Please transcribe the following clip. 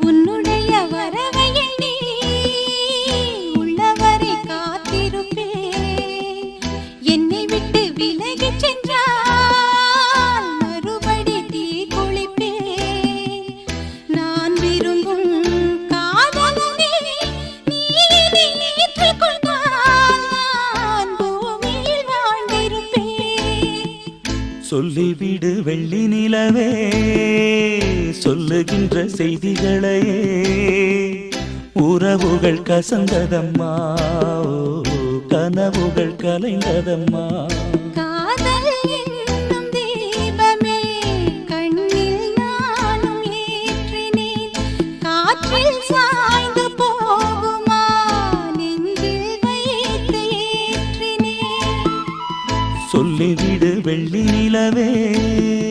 உன்னுடைய வரவை எண்ணி உள்ளவரை காத்திருப்பேன். என்னை விட்டு விலகிச் சென்றால் மறுபடி தீ குளிப்பேன். நான் விரும்பும் காதலனே நீ ஏற்றுக்கொண்டால் நான் பூமியில் வாழ்ந்திருப்பேன். சொல்லிவிடு வெள்ளி நிலவே, சொல்லுகின்ற செய்திகளையே. உறவுகள் கசந்ததம்மா, கனவுகள் கலைந்ததம்மா.